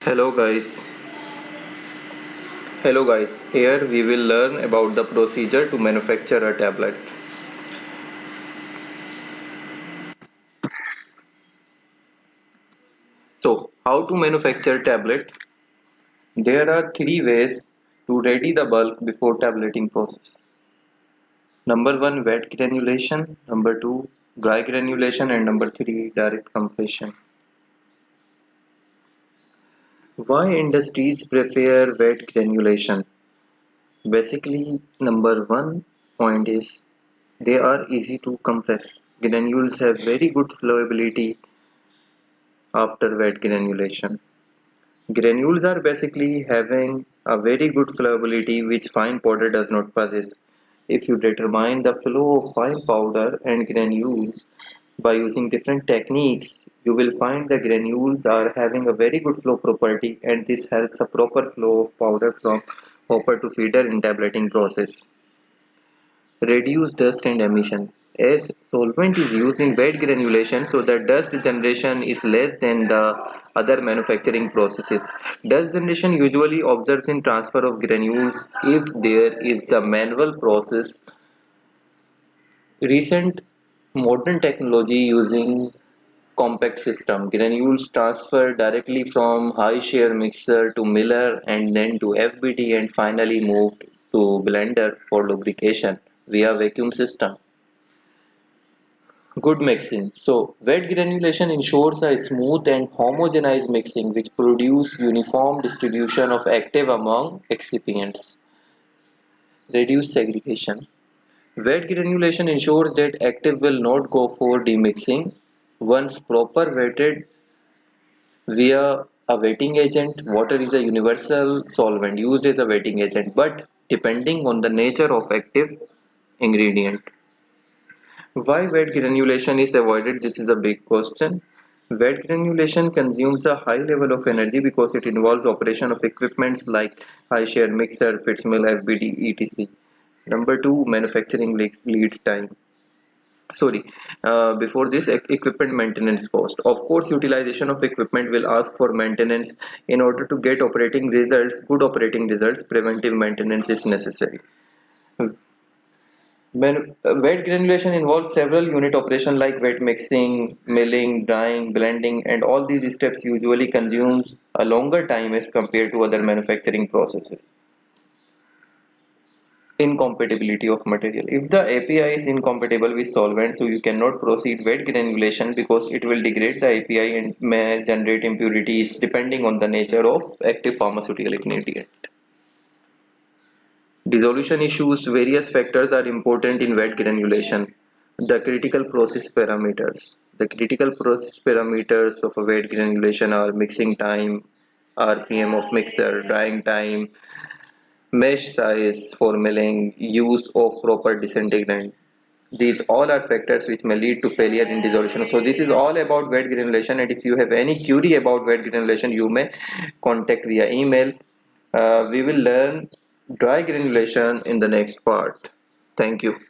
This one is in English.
Hello guys. Hello guys. Here we will learn about the procedure to manufacture a tablet. So, how to manufacture tablet? There are three ways to ready the bulk before tableting process. Number 1, wet granulation, number 2, dry granulation, and number 3, direct compression. Why industries prefer wet granulation? Basically, number 1 point is they are easy to compress. Granules have very good flowability after wet granulation. Granules are basically having a very good flowability which fine powder does not possess. If you determine the flow of fine powder and granules by using different techniques, you will find the granules are having a very good flow property, and this helps a proper flow of powder from hopper to feeder in tableting process. Reduce dust and emission. As solvent is used in wet granulation, so the dust generation is less than the other manufacturing processes. Dust generation usually occurs in transfer of granules if there is the manual process. Recent modern technology using compact system. Granules transfer directly from high shear mixer to miller and then to FBT and finally moved to blender for lubrication via vacuum system. Good mixing. So, wet granulation ensures a smooth and homogeneous mixing which produce uniform distribution of active among excipients. Reduce segregation. Wet granulation ensures that active will not go for demixing. Once proper wetted via a wetting agent, water is a universal solvent used as a wetting agent, but depending on the nature of active ingredient. Why wet granulation is avoided? This is a big question. Wet granulation consumes a high level of energy because it involves operation of equipments like high shear mixer, Fitzmill, FBD, etc. Number two, manufacturing lead time. Sorry, before this, equipment maintenance cost. Of course, utilization of equipment will ask for maintenance. In order to get operating results, good operating results, preventive maintenance is necessary. Wet granulation involves several unit operations like wet mixing, milling, drying, blending, and all these steps usually consumes a longer time as compared to other manufacturing processes. Incompatibility of material. If the API is incompatible with solvent, so you cannot proceed wet granulation because it will degrade the API and may generate impurities depending on the nature of active pharmaceutical ingredient. Dissolution issues. Various factors are important in wet granulation. The critical process parameters. The critical process parameters of a wet granulation are mixing time, RPM of mixer, drying time, mesh size for milling, use of proper disintegrant. These all are factors which may lead to failure in dissolution. So this is all about wet granulation, and if you have any query about wet granulation, you may contact via email. We will learn dry granulation in the next part. Thank you.